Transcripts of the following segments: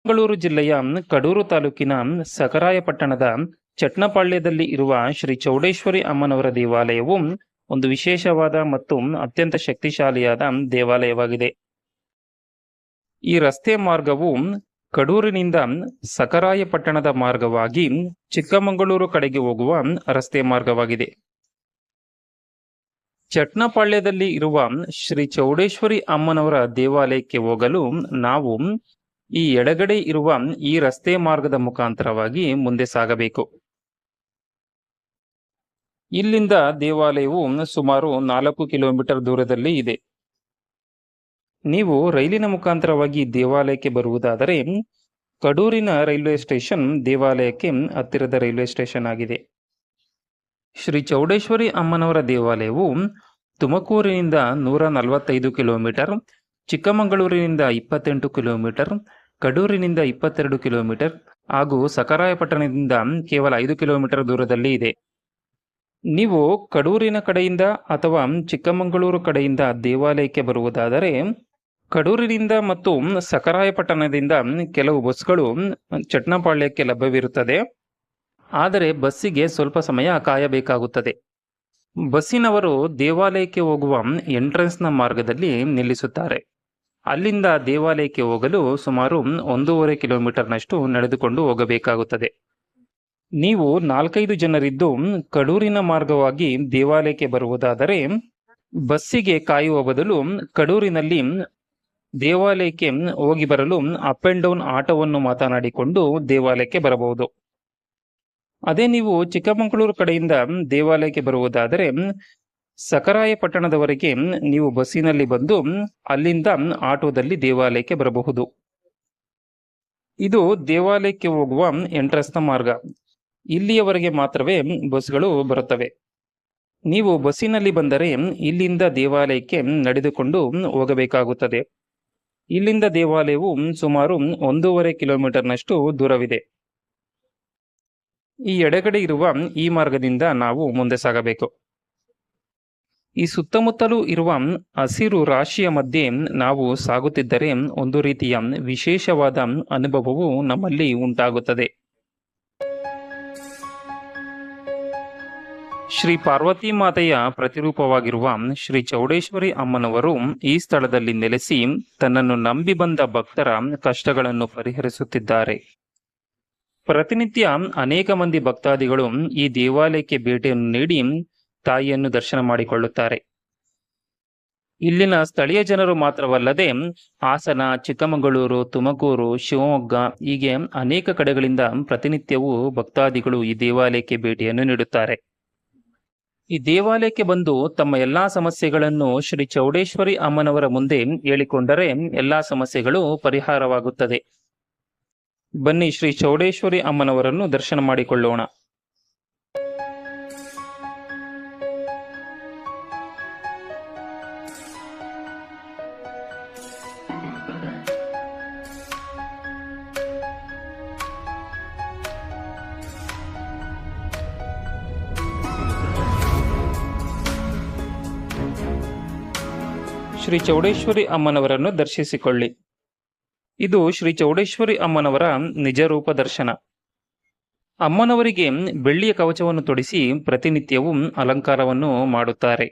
ಚಿಕ್ಕಮಗಳೂರು ಜಿಲ್ಲೆಯ ಕಡೂರು ತಾಲೂಕಿನ ಸಖರಾಯಪಟ್ಟಣದ ಚಟ್ನಪಾಳ್ಯದಲ್ಲಿ ಇರುವ ಶ್ರೀ ಚೌಡೇಶ್ವರಿ ಅಮ್ಮನವರ ದೇವಾಲಯವು ಒಂದು ವಿಶೇಷವಾದ ಮತ್ತು ಅತ್ಯಂತ ಶಕ್ತಿಶಾಲಿಯಾದ ದೇವಾಲಯವಾಗಿದೆ. ಈ ರಸ್ತೆ ಮಾರ್ಗವು ಕಡೂರಿನಿಂದ ಸಖರಾಯಪಟ್ಟಣದ ಮಾರ್ಗವಾಗಿ ಚಿಕ್ಕಮಗಳೂರು ಕಡೆಗೆ ಹೋಗುವ ರಸ್ತೆ ಮಾರ್ಗವಾಗಿದೆ. ಚಟ್ನಪಾಳ್ಯದಲ್ಲಿ ಇರುವ ಶ್ರೀ ಚೌಡೇಶ್ವರಿ ಅಮ್ಮನವರ ದೇವಾಲಯಕ್ಕೆ ಹೋಗಲು ನಾವು ಈ ಎಡಗಡೆ ಇರುವ ಈ ರಸ್ತೆ ಮಾರ್ಗದ ಮುಖಾಂತರವಾಗಿ ಮುಂದೆ ಸಾಗಬೇಕು. ಇಲ್ಲಿಂದ ದೇವಾಲಯವು ಸುಮಾರು 4 ಕಿಲೋಮೀಟರ್ ದೂರದಲ್ಲಿ ಇದೆ. ನೀವು ರೈಲಿನ ಮುಖಾಂತರವಾಗಿ ದೇವಾಲಯಕ್ಕೆ ಬರುವುದಾದರೆ ಕಡೂರಿನ ರೈಲ್ವೆ ಸ್ಟೇಷನ್ ದೇವಾಲಯಕ್ಕೆ ಹತ್ತಿರದ ರೈಲ್ವೆ ಸ್ಟೇಷನ್ ಆಗಿದೆ. ಶ್ರೀ ಚೌಡೇಶ್ವರಿ ಅಮ್ಮನವರ ದೇವಾಲಯವು ತುಮಕೂರಿನಿಂದ 145 ಕಿಲೋಮೀಟರ್, ಚಿಕ್ಕಮಗಳೂರಿನಿಂದ 28 ಕಿಲೋಮೀಟರ್, ಕಡೂರಿನಿಂದ 22 ಕಿಲೋಮೀಟರ್ ಹಾಗೂ ಸಖರಾಯಪಟ್ಟಣದಿಂದ ಕೇವಲ 5 ಕಿಲೋಮೀಟರ್ ದೂರದಲ್ಲಿ ಇದೆ. ನೀವು ಕಡೂರಿನ ಕಡೆಯಿಂದ ಅಥವಾ ಚಿಕ್ಕಮಗಳೂರು ಕಡೆಯಿಂದ ದೇವಾಲಯಕ್ಕೆ ಬರುವುದಾದರೆ ಕಡೂರಿನಿಂದ ಮತ್ತು ಸಖರಾಯಪಟ್ಟಣದಿಂದ ಕೆಲವು ಬಸ್ಗಳು ಚಟ್ನಪಾಳ್ಯಕ್ಕೆ ಲಭ್ಯವಿರುತ್ತದೆ. ಆದರೆ ಬಸ್ಸಿಗೆ ಸ್ವಲ್ಪ ಸಮಯ ಕಾಯಬೇಕಾಗುತ್ತದೆ. ಬಸ್ಸಿನವರು ದೇವಾಲಯಕ್ಕೆ ಹೋಗುವ ಎಂಟ್ರೆನ್ಸ್ನ ಮಾರ್ಗದಲ್ಲಿ ನಿಲ್ಲಿಸುತ್ತಾರೆ. ಅಲ್ಲಿಂದ ದೇವಾಲಯಕ್ಕೆ ಹೋಗಲು ಸುಮಾರು 1.5 ಕಿಲೋಮೀಟರ್ನಷ್ಟು ನಡೆದುಕೊಂಡು ಹೋಗಬೇಕಾಗುತ್ತದೆ. ನೀವು 4-5 ಜನರಿದ್ದು ಕಡೂರಿನ ಮಾರ್ಗವಾಗಿ ದೇವಾಲಯಕ್ಕೆ ಬರುವುದಾದರೆ ಬಸ್ಸಿಗೆ ಕಾಯುವ ಬದಲು ಕಡೂರಿನಲ್ಲಿ ದೇವಾಲಯಕ್ಕೆ ಹೋಗಿ ಬರಲು ಅಪ್ ಅಂಡ್ ಡೌನ್ ಆಟೋವನ್ನು ಮಾತನಾಡಿಕೊಂಡು ದೇವಾಲಯಕ್ಕೆ ಬರಬಹುದು. ಅದೇ ನೀವು ಚಿಕ್ಕಮಗಳೂರು ಕಡೆಯಿಂದ ದೇವಾಲಯಕ್ಕೆ ಬರುವುದಾದರೆ ಸಖರಾಯಪಟ್ಟಣದವರೆಗೆ ನೀವು ಬಸ್ಸಿನಲ್ಲಿ ಬಂದು ಅಲ್ಲಿಂದ ಆಟೋದಲ್ಲಿ ದೇವಾಲಯಕ್ಕೆ ಬರಬಹುದು. ಇದು ದೇವಾಲಯಕ್ಕೆ ಹೋಗುವ ಎಂಟ್ರೆನ್ಸ್ನ ಮಾರ್ಗ. ಇಲ್ಲಿಯವರೆಗೆ ಮಾತ್ರವೇ ಬಸ್ಗಳು ಬರುತ್ತವೆ. ನೀವು ಬಸ್ಸಿನಲ್ಲಿ ಬಂದರೆ ಇಲ್ಲಿಂದ ದೇವಾಲಯಕ್ಕೆ ನಡೆದುಕೊಂಡು ಹೋಗಬೇಕಾಗುತ್ತದೆ. ಇಲ್ಲಿಂದ ದೇವಾಲಯವು ಸುಮಾರು 1.5 ಕಿಲೋಮೀಟರ್ನಷ್ಟು ದೂರವಿದೆ. ಈ ಎಡಗಡೆ ಇರುವ ಈ ಮಾರ್ಗದಿಂದ ನಾವು ಮುಂದೆ ಸಾಗಬೇಕು. ಈ ಸುತ್ತಮುತ್ತಲೂ ಇರುವ ಹಸಿರು ರಾಶಿಯ ಮಧ್ಯೆ ನಾವು ಸಾಗುತ್ತಿದ್ದರೆ ಒಂದು ರೀತಿಯ ವಿಶೇಷವಾದ ಅನುಭವವು ನಮ್ಮಲ್ಲಿ ಉಂಟಾಗುತ್ತದೆ. ಶ್ರೀ ಪಾರ್ವತಿ ಮಾತೆಯ ಪ್ರತಿರೂಪವಾಗಿರುವ ಶ್ರೀ ಚೌಡೇಶ್ವರಿ ಅಮ್ಮನವರು ಈ ಸ್ಥಳದಲ್ಲಿ ನೆಲೆಸಿ ತನ್ನನ್ನು ನಂಬಿ ಬಂದ ಭಕ್ತರ ಕಷ್ಟಗಳನ್ನು ಪರಿಹರಿಸುತ್ತಿದ್ದಾರೆ. ಪ್ರತಿನಿತ್ಯ ಅನೇಕ ಮಂದಿ ಭಕ್ತಾದಿಗಳು ಈ ದೇವಾಲಯಕ್ಕೆ ಭೇಟಿಯನ್ನು ನೀಡಿ ತಾಯಿಯನ್ನು ದರ್ಶನ ಮಾಡಿಕೊಳ್ಳುತ್ತಾರೆ. ಇಲ್ಲಿನ ಸ್ಥಳೀಯ ಜನರು ಮಾತ್ರವಲ್ಲದೆ ಹಾಸನ, ಚಿಕ್ಕಮಗಳೂರು, ತುಮಕೂರು, ಶಿವಮೊಗ್ಗ ಹೀಗೆ ಅನೇಕ ಕಡೆಗಳಿಂದ ಪ್ರತಿನಿತ್ಯವೂ ಭಕ್ತಾದಿಗಳು ಈ ದೇವಾಲಯಕ್ಕೆ ಭೇಟಿಯನ್ನು ನೀಡುತ್ತಾರೆ. ಈ ದೇವಾಲಯಕ್ಕೆ ಬಂದು ತಮ್ಮ ಎಲ್ಲಾ ಸಮಸ್ಯೆಗಳನ್ನು ಶ್ರೀ ಚೌಡೇಶ್ವರಿ ಅಮ್ಮನವರ ಮುಂದೆ ಹೇಳಿಕೊಂಡರೆ ಎಲ್ಲಾ ಸಮಸ್ಯೆಗಳು ಪರಿಹಾರವಾಗುತ್ತದೆ. ಬನ್ನಿ ಶ್ರೀ ಚೌಡೇಶ್ವರಿ ಅಮ್ಮನವರನ್ನು ದರ್ಶನ ಮಾಡಿಕೊಳ್ಳೋಣ. ಶ್ರೀ ಚೌಡೇಶ್ವರಿ ಅಮ್ಮನವರನ್ನು ದರ್ಶಿಸಿಕೊಳ್ಳಿ. ಇದು ಶ್ರೀ ಚೌಡೇಶ್ವರಿ ಅಮ್ಮನವರ ನಿಜ ರೂಪ ದರ್ಶನ. ಅಮ್ಮನವರಿಗೆ ಬೆಳ್ಳಿಯ ಕವಚವನ್ನು ತೊಡಿಸಿ ಪ್ರತಿನಿತ್ಯವೂ ಅಲಂಕಾರವನ್ನು ಮಾಡುತ್ತಾರೆ.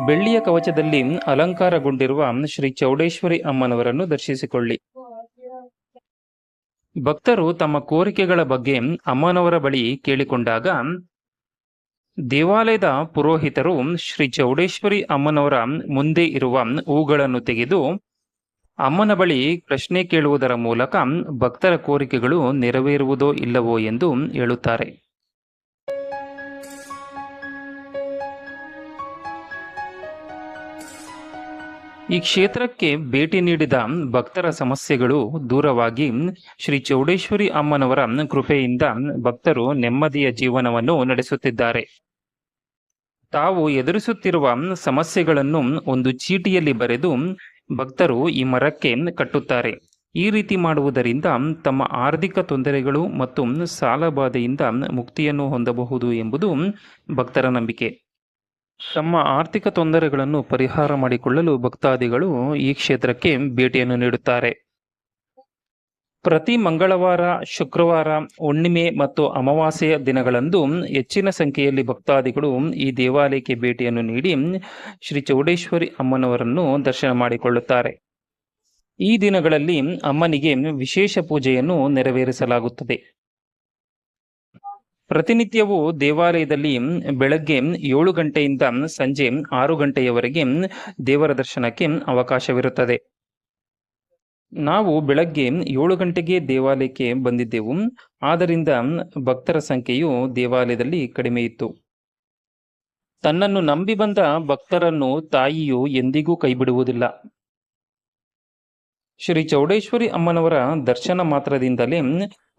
ಬೆಳ್ಳಿಯ ಕವಚದಲ್ಲಿ ಅಲಂಕಾರಗೊಂಡಿರುವ ಶ್ರೀ ಚೌಡೇಶ್ವರಿ ಅಮ್ಮನವರನ್ನು ದರ್ಶಿಸಿಕೊಳ್ಳಿ. ಭಕ್ತರು ತಮ್ಮ ಕೋರಿಕೆಗಳ ಬಗ್ಗೆ ಅಮ್ಮನವರ ಬಳಿ ಕೇಳಿಕೊಂಡಾಗ ದೇವಾಲಯದ ಪುರೋಹಿತರು ಶ್ರೀ ಚೌಡೇಶ್ವರಿ ಅಮ್ಮನವರ ಮುಂದೆ ಇರುವ ಹೂಗಳನ್ನು ತೆಗೆದು ಅಮ್ಮನ ಬಳಿ ಪ್ರಶ್ನೆ ಕೇಳುವುದರ ಮೂಲಕ ಭಕ್ತರ ಕೋರಿಕೆಗಳು ನೆರವೇರುವುದೋ ಇಲ್ಲವೋ ಎಂದು ಹೇಳುತ್ತಾರೆ. ಈ ಕ್ಷೇತ್ರಕ್ಕೆ ಭೇಟಿ ನೀಡಿದ ಭಕ್ತರ ಸಮಸ್ಯೆಗಳು ದೂರವಾಗಿ ಶ್ರೀ ಚೌಡೇಶ್ವರಿ ಅಮ್ಮನವರ ಕೃಪೆಯಿಂದ ಭಕ್ತರು ನೆಮ್ಮದಿಯ ಜೀವನವನ್ನು ನಡೆಸುತ್ತಿದ್ದಾರೆ. ತಾವು ಎದುರಿಸುತ್ತಿರುವ ಸಮಸ್ಯೆಗಳನ್ನು ಒಂದು ಚೀಟಿಯಲ್ಲಿ ಬರೆದು ಭಕ್ತರು ಈ ಮರಕ್ಕೆ ಕಟ್ಟುತ್ತಾರೆ. ಈ ರೀತಿ ಮಾಡುವುದರಿಂದ ತಮ್ಮ ಆರ್ಥಿಕ ತೊಂದರೆಗಳು ಮತ್ತು ಸಾಲಬಾಧೆಯಿಂದ ಮುಕ್ತಿಯನ್ನು ಹೊಂದಬಹುದು ಎಂಬುದು ಭಕ್ತರ ನಂಬಿಕೆ. ತಮ್ಮ ಆರ್ಥಿಕ ತೊಂದರೆಗಳನ್ನು ಪರಿಹಾರ ಮಾಡಿಕೊಳ್ಳಲು ಭಕ್ತಾದಿಗಳು ಈ ಕ್ಷೇತ್ರಕ್ಕೆ ಭೇಟಿಯನ್ನು ನೀಡುತ್ತಾರೆ. ಪ್ರತಿ ಮಂಗಳವಾರ, ಶುಕ್ರವಾರ, ಹುಣ್ಣಿಮೆ ಮತ್ತು ಅಮಾವಾಸ್ಯೆಯ ದಿನಗಳಂದು ಹೆಚ್ಚಿನ ಸಂಖ್ಯೆಯಲ್ಲಿ ಭಕ್ತಾದಿಗಳು ಈ ದೇವಾಲಯಕ್ಕೆ ಭೇಟಿಯನ್ನು ನೀಡಿ ಶ್ರೀ ಚೌಡೇಶ್ವರಿ ಅಮ್ಮನವರನ್ನು ದರ್ಶನ ಮಾಡಿಕೊಳ್ಳುತ್ತಾರೆ. ಈ ದಿನಗಳಲ್ಲಿ ಅಮ್ಮನಿಗೆ ವಿಶೇಷ ಪೂಜೆಯನ್ನು ನೆರವೇರಿಸಲಾಗುತ್ತದೆ. ಪ್ರತಿನಿತ್ಯವೂ ದೇವಾಲಯದಲ್ಲಿ ಬೆಳಗ್ಗೆ 7 ಗಂಟೆಯಿಂದ ಸಂಜೆ 6 ಗಂಟೆಯವರೆಗೆ ದೇವರ ದರ್ಶನಕ್ಕೆ ಅವಕಾಶವಿರುತ್ತದೆ. ನಾವು ಬೆಳಗ್ಗೆ 7 ಗಂಟೆಗೆ ದೇವಾಲಯಕ್ಕೆ ಬಂದಿದ್ದೆವು. ಆದ್ದರಿಂದ ಭಕ್ತರ ಸಂಖ್ಯೆಯು ದೇವಾಲಯದಲ್ಲಿ ಕಡಿಮೆ ಇತ್ತು. ತನ್ನನ್ನು ನಂಬಿ ಬಂದ ಭಕ್ತರನ್ನು ತಾಯಿಯು ಎಂದಿಗೂ ಕೈಬಿಡುವುದಿಲ್ಲ. ಶ್ರೀ ಚೌಡೇಶ್ವರಿ ಅಮ್ಮನವರ ದರ್ಶನ ಮಾತ್ರದಿಂದಲೇ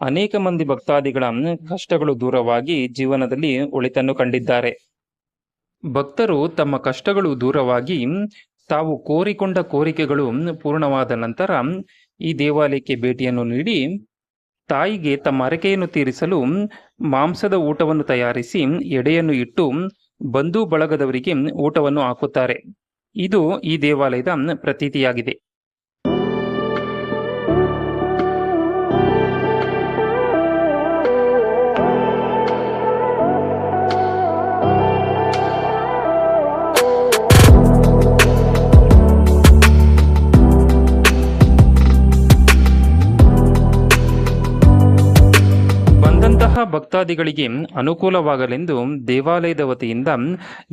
ಅನೇಕ ಮಂದಿ ಭಕ್ತಾದಿಗಳ ಕಷ್ಟಗಳು ದೂರವಾಗಿ ಜೀವನದಲ್ಲಿ ಒಳಿತನ್ನು ಕಂಡಿದ್ದಾರೆ. ಭಕ್ತರು ತಮ್ಮ ಕಷ್ಟಗಳು ದೂರವಾಗಿ ತಾವು ಕೋರಿಕೊಂಡ ಕೋರಿಕೆಗಳು ಪೂರ್ಣವಾದ ನಂತರ ಈ ದೇವಾಲಯಕ್ಕೆ ಭೇಟಿಯನ್ನು ನೀಡಿ ತಾಯಿಗೆ ತಮ್ಮ ಹರಕೆಯನ್ನು ತೀರಿಸಲು ಮಾಂಸದ ಊಟವನ್ನು ತಯಾರಿಸಿ ಎಡೆಯನ್ನು ಇಟ್ಟು ಬಂಧು ಬಳಗದವರಿಗೆ ಊಟವನ್ನು ಹಾಕುತ್ತಾರೆ. ಇದು ಈ ದೇವಾಲಯದ ಪ್ರತೀತಿಯಾಗಿದೆ. ಭಕ್ತಾದಿಗಳಿಗೆ ಅನುಕೂಲವಾಗಲೆಂದು ದೇವಾಲಯದ ವತಿಯಿಂದ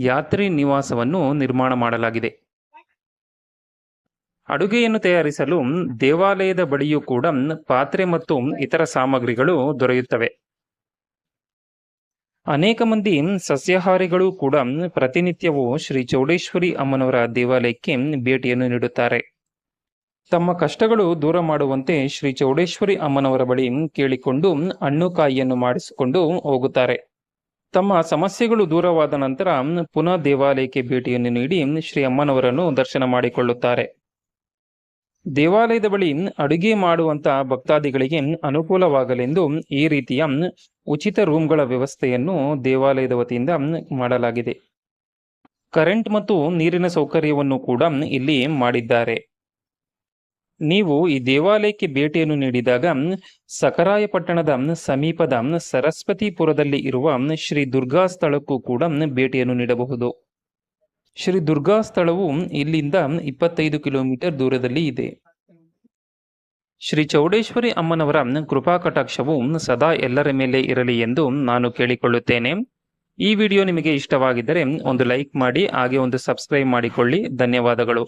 ಯಾತ್ರಿ ನಿವಾಸವನ್ನು ನಿರ್ಮಾಣ ಮಾಡಲಾಗಿದೆ. ಅಡುಗೆಯನ್ನು ತಯಾರಿಸಲು ದೇವಾಲಯದ ಬಳಿಯೂ ಕೂಡ ಪಾತ್ರೆ ಮತ್ತು ಇತರ ಸಾಮಗ್ರಿಗಳು ದೊರೆಯುತ್ತವೆ. ಅನೇಕ ಮಂದಿ ಸಸ್ಯಾಹಾರಿಗಳು ಕೂಡ ಪ್ರತಿನಿತ್ಯವೂ ಶ್ರೀ ಚೌಡೇಶ್ವರಿ ಅಮ್ಮನವರ ದೇವಾಲಯಕ್ಕೆ ಭೇಟಿಯನ್ನು ನೀಡುತ್ತಾರೆ. ತಮ್ಮ ಕಷ್ಟಗಳು ದೂರ ಮಾಡುವಂತೆ ಶ್ರೀ ಚೌಡೇಶ್ವರಿ ಅಮ್ಮನವರ ಬಳಿ ಕೇಳಿಕೊಂಡು ಹಣ್ಣು ಕಾಯಿಯನ್ನು ಮಾಡಿಸಿಕೊಂಡು ಹೋಗುತ್ತಾರೆ. ತಮ್ಮ ಸಮಸ್ಯೆಗಳು ದೂರವಾದ ನಂತರ ಪುನಃ ದೇವಾಲಯಕ್ಕೆ ಭೇಟಿಯನ್ನು ನೀಡಿ ಶ್ರೀ ಅಮ್ಮನವರನ್ನು ದರ್ಶನ ಮಾಡಿಕೊಳ್ಳುತ್ತಾರೆ. ದೇವಾಲಯದ ಬಳಿ ಅಡುಗೆ ಮಾಡುವಂತಹ ಭಕ್ತಾದಿಗಳಿಗೆ ಅನುಕೂಲವಾಗಲೆಂದು ಈ ರೀತಿಯ ಉಚಿತ ರೂಮ್ಗಳ ವ್ಯವಸ್ಥೆಯನ್ನು ದೇವಾಲಯದ ವತಿಯಿಂದ ಮಾಡಲಾಗಿದೆ. ಕರೆಂಟ್ ಮತ್ತು ನೀರಿನ ಸೌಕರ್ಯವನ್ನು ಕೂಡ ಇಲ್ಲಿ ಮಾಡಿದ್ದಾರೆ. ನೀವು ಈ ದೇವಾಲಯಕ್ಕೆ ಭೇಟಿಯನ್ನು ನೀಡಿದಾಗ ಸಕರಾಯಪಟ್ಟಣದ ಸಮೀಪದ ಸರಸ್ವತಿಪುರದಲ್ಲಿ ಇರುವ ಶ್ರೀ ದುರ್ಗಾ ಸ್ಥಳಕ್ಕೂ ಕೂಡ ಭೇಟಿಯನ್ನು ನೀಡಬಹುದು. ಶ್ರೀ ದುರ್ಗಾ ಸ್ಥಳವು ಇಲ್ಲಿಂದ 25 ಕಿಲೋಮೀಟರ್ ದೂರದಲ್ಲಿ ಇದೆ. ಶ್ರೀ ಚೌಡೇಶ್ವರಿ ಅಮ್ಮನವರ ಕೃಪಾ ಕಟಾಕ್ಷವು ಸದಾ ಎಲ್ಲರ ಮೇಲೆ ಇರಲಿ ಎಂದು ನಾನು ಕೇಳಿಕೊಳ್ಳುತ್ತೇನೆ. ಈ ವಿಡಿಯೋ ನಿಮಗೆ ಇಷ್ಟವಾಗಿದ್ದರೆ ಒಂದು ಲೈಕ್ ಮಾಡಿ, ಹಾಗೆ ಒಂದು ಸಬ್ಸ್ಕ್ರೈಬ್ ಮಾಡಿಕೊಳ್ಳಿ. ಧನ್ಯವಾದಗಳು.